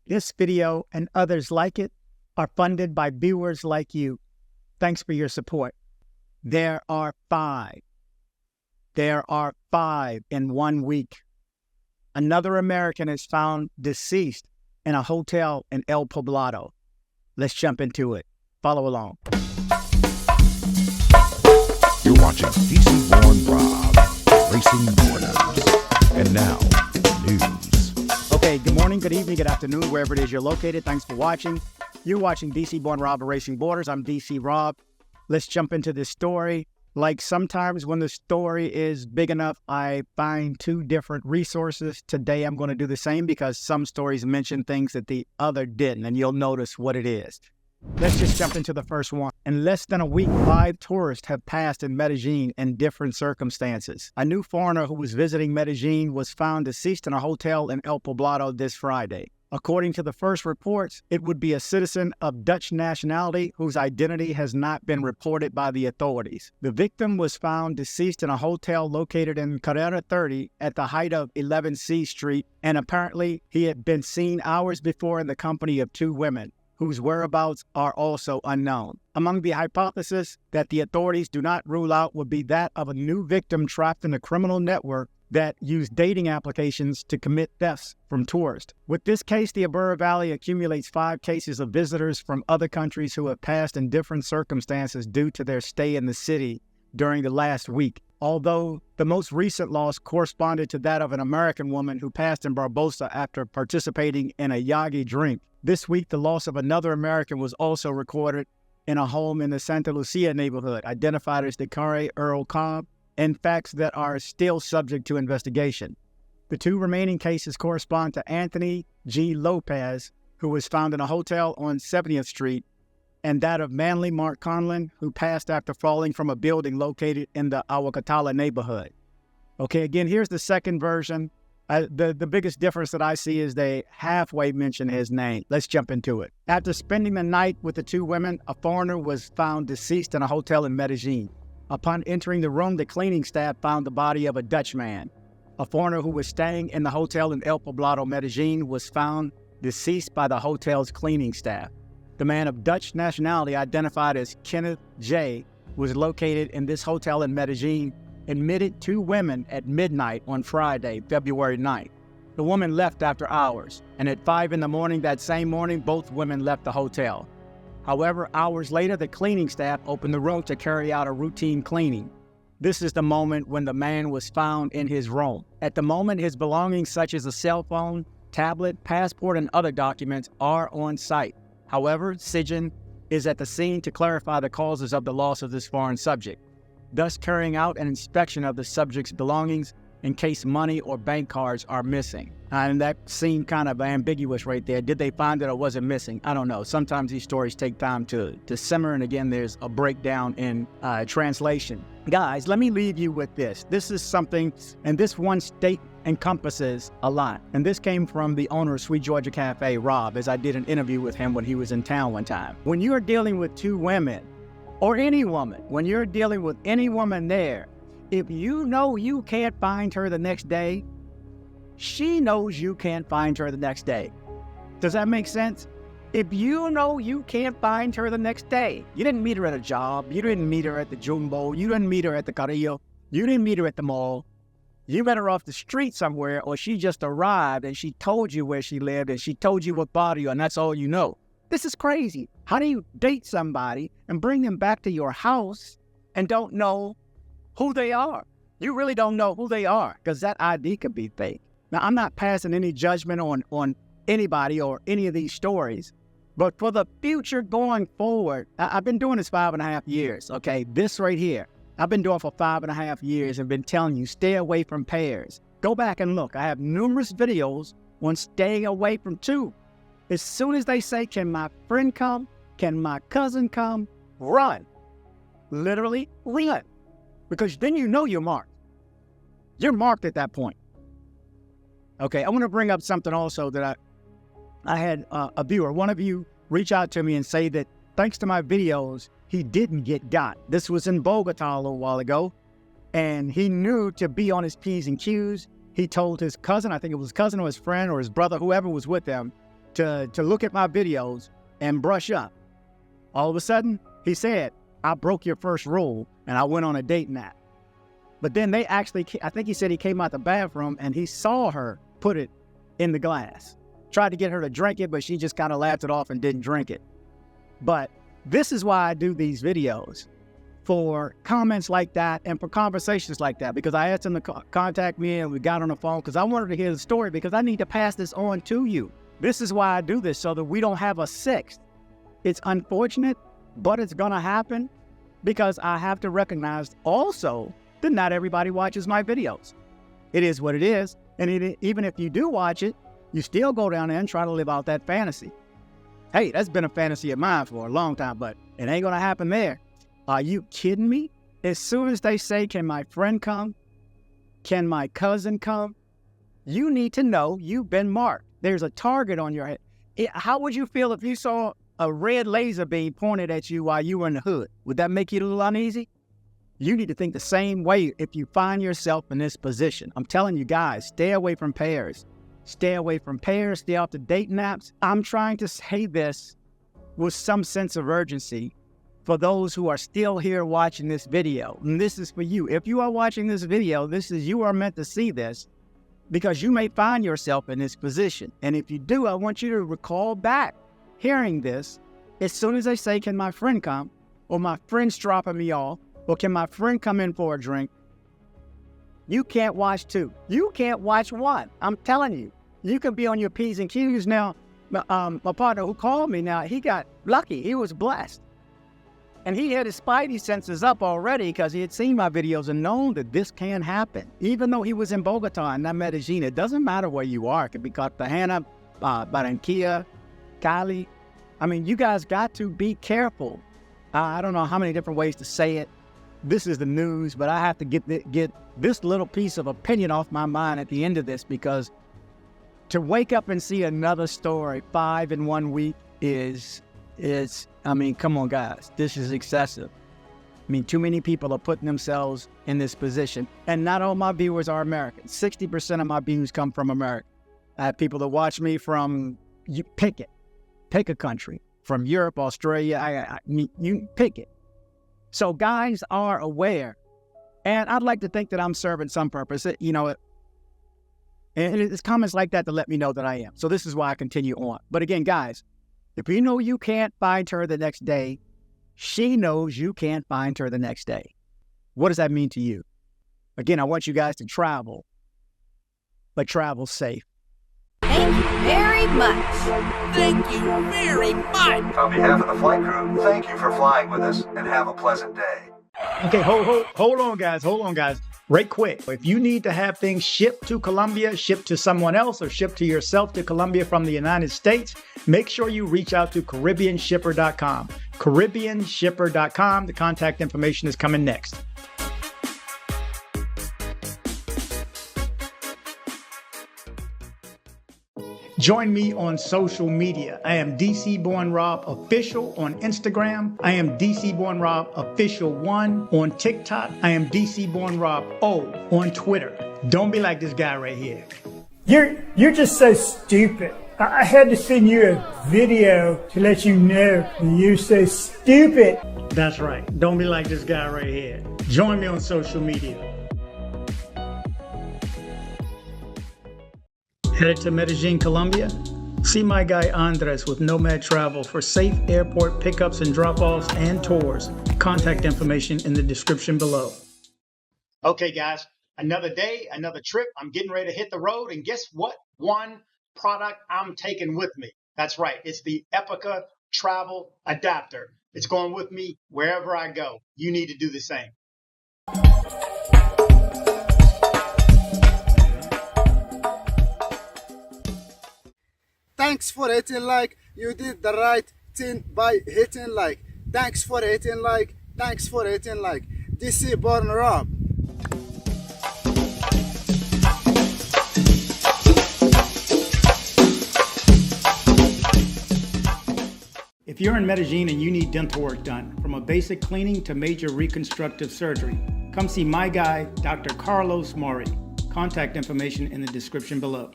This video and others like it are funded by viewers like you. Thanks for your support. There are five in 1 week. Another American is found deceased in a hotel in El Poblado. Let's jump into it. Follow along. You're watching DC-born Rob, Racing Borders. And now, news. Okay, good morning, good evening, good afternoon, wherever it is you're located. Thanks for watching. You're watching DC-born Rob, Racing Borders. I'm DC Rob. Let's jump into this story. Like sometimes when the story is big enough, I find two different resources. Today I'm going to do the same because some stories mention things that the other didn't, and you'll notice what it is. Let's just jump into the first one. In less than a week, 5 tourists have passed in Medellin in different circumstances. A new foreigner who was visiting Medellin was found deceased in a hotel in El Poblado this Friday. According to the first reports, it would be a citizen of Dutch nationality whose identity has not been reported by the authorities. The victim was found deceased in a hotel located in Carrera 30 at the height of 11C Street, and apparently he had been seen hours before in the company of 2 women, whose whereabouts are also unknown. Among the hypotheses that the authorities do not rule out would be that of a new victim trapped in a criminal network that used dating applications to commit thefts from tourists. With this case, the Aburra Valley accumulates 5 cases of visitors from other countries who have passed in different circumstances due to their stay in the city during the last week. Although the most recent loss corresponded to that of an American woman who passed in Barbosa after participating in a Yagi drink. This week, the loss of another American was also recorded in a home in the Santa Lucia neighborhood, identified as Dakari Earl Cobb, and facts that are still subject to investigation. The 2 remaining cases correspond to Anthony G. Lopez, who was found in a hotel on 70th Street, and that of Manly Mark Conlon, who passed after falling from a building located in the Aguacatala neighborhood. Okay, again, here's the second version. The biggest difference that I see is they halfway mention his name. Let's jump into it. After spending the night with the 2 women, a foreigner was found deceased in a hotel in Medellin. Upon entering the room, the cleaning staff found the body of a Dutch man. A foreigner who was staying in the hotel in El Poblado, Medellin, was found deceased by the hotel's cleaning staff. The man of Dutch nationality, identified as Kenneth J, was located in this hotel in Medellin, admitted 2 women at midnight on Friday, February 9th. The woman left after hours, and at 5 in the morning that same morning, both women left the hotel. However, hours later, the cleaning staff opened the room to carry out a routine cleaning. This is the moment when the man was found in his room. At the moment, his belongings such as a cell phone, tablet, passport, and other documents are on site. However, Sijan is at the scene to clarify the causes of the loss of this foreign subject, thus carrying out an inspection of the subject's belongings in case money or bank cards are missing. And that seemed kind of ambiguous right there. Did they find it or was it missing? I don't know. Sometimes these stories take time to simmer, and again, there's a breakdown in translation. Guys, let me leave you with this. This is something, and this one state encompasses a lot. And this came from the owner of Sweet Georgia Cafe, Rob, as I did an interview with him when he was in town one time. When you're dealing with 2 women, or any woman, when you're dealing with any woman there, if you know you can't find her the next day, she knows you can't find her the next day. Does that make sense? If you know you can't find her the next day, you didn't meet her at a job, you didn't meet her at the Jumbo, you didn't meet her at the Carrillo, you didn't meet her at the mall, you met her off the street somewhere, or she just arrived and she told you where she lived and she told you what bothered you, and that's all you know. This is crazy. How do you date somebody and bring them back to your house and don't know who they are? You really don't know who they are because that ID could be fake. Now, I'm not passing any judgment on anybody or any of these stories, but for the future going forward, I've been doing this 5.5 years, okay? This right here, I've been doing for 5.5 years and been telling you, stay away from pairs. Go back and look. I have numerous videos on staying away from 2. As soon as they say, can my friend come? Can my cousin come? Run. Literally run. Because then you know you're marked. You're marked at that point. Okay, I want to bring up something also that I had a viewer, one of you, reach out to me and say that thanks to my videos, he didn't get got. This was in Bogota a little while ago, and he knew to be on his P's and Q's. He told his cousin, I think it was his cousin or his friend or his brother, whoever was with him, to look at my videos and brush up. All of a sudden, he said, I broke your first rule and I went on a date nap. But then they actually, I think he said he came out the bathroom and he saw her put it in the glass. Tried to get her to drink it, but she just kind of laughed it off and didn't drink it. But this is why I do these videos, for comments like that and for conversations like that, because I asked him to contact me and we got on the phone because I wanted to hear the story, because I need to pass this on to you. This is why I do this, so that we don't have a sixth. It's unfortunate, but it's gonna happen, because I have to recognize also that not everybody watches my videos. It is what it is, and even if you do watch it, you still go down there and try to live out that fantasy. Hey, that's been a fantasy of mine for a long time, but it ain't gonna happen there. Are you kidding me? As soon as they say, can my friend come? Can my cousin come? You need to know you've been marked. There's a target on your head. How would you feel if you saw a red laser beam pointed at you while you were in the hood? Would that make you a little uneasy? You need to think the same way if you find yourself in this position. I'm telling you guys, stay away from pairs. Stay away from pairs, stay off the date naps. I'm trying to say this with some sense of urgency for those who are still here watching this video. And this is for you. If you are watching this video, you are meant to see this, because you may find yourself in this position. And if you do, I want you to recall back hearing this. As soon as they say, can my friend come? Or my friend's dropping me off? Or can my friend come in for a drink? You can't watch two. You can't watch one. I'm telling you. You can be on your P's and Q's now. My partner who called me now, he got lucky. He was blessed. And he had his spidey senses up already because he had seen my videos and known that this can happen. Even though he was in Bogota and not Medellin, it doesn't matter where you are. It could be Cartagena, Barranquilla, Cali. I mean, you guys got to be careful. I don't know how many different ways to say it. This is the news, but I have to get this little piece of opinion off my mind at the end of this, because to wake up and see another story 5 in 1 week is, I mean, come on, guys, this is excessive. I mean, too many people are putting themselves in this position. And not all my viewers are American. 60% of my views come from America. I have people that watch me from, you pick a country, from Europe, Australia, you pick it. So guys are aware. And I'd like to think that I'm serving some purpose, and it's comments like that let me know that I am. So this is why I continue on. But again, guys, if you know you can't find her the next day, she knows you can't find her the next day. What does that mean to you? Again, I want you guys to travel, but travel safe. Thank you very much. Thank you very much. On behalf of the flight crew, thank you for flying with us and have a pleasant day. Okay, hold on, guys. Right quick. If you need to have things shipped to Colombia, shipped to someone else, or shipped to yourself to Colombia from the United States, make sure you reach out to CaribbeanShipper.com. CaribbeanShipper.com. The contact information is coming next. Join me on social media. I am DC Born Rob Official on Instagram. I am DC Born Rob Official 1 on TikTok. I am DC Born Rob O on Twitter. Don't be like this guy right here. You're just so stupid. I had to send you a video to let you know you're so stupid. That's right. Don't be like this guy right here. Join me on social media. Headed to Medellin, Colombia? See my guy Andres with Nomad Travel for safe airport pickups and drop-offs and tours. Contact information in the description below. Okay, guys, another day, another trip. I'm getting ready to hit the road, and guess what? One product I'm taking with me. That's right. It's the Epica Travel Adapter. It's going with me wherever I go. You need to do the same. Thanks for hitting like. You did the right thing by hitting like. Thanks for hitting like. Thanks for hitting like. DC Born Rob. If you're in Medellin and you need dental work done, from a basic cleaning to major reconstructive surgery, come see my guy, Dr. Carlos Maury. Contact information in the description below.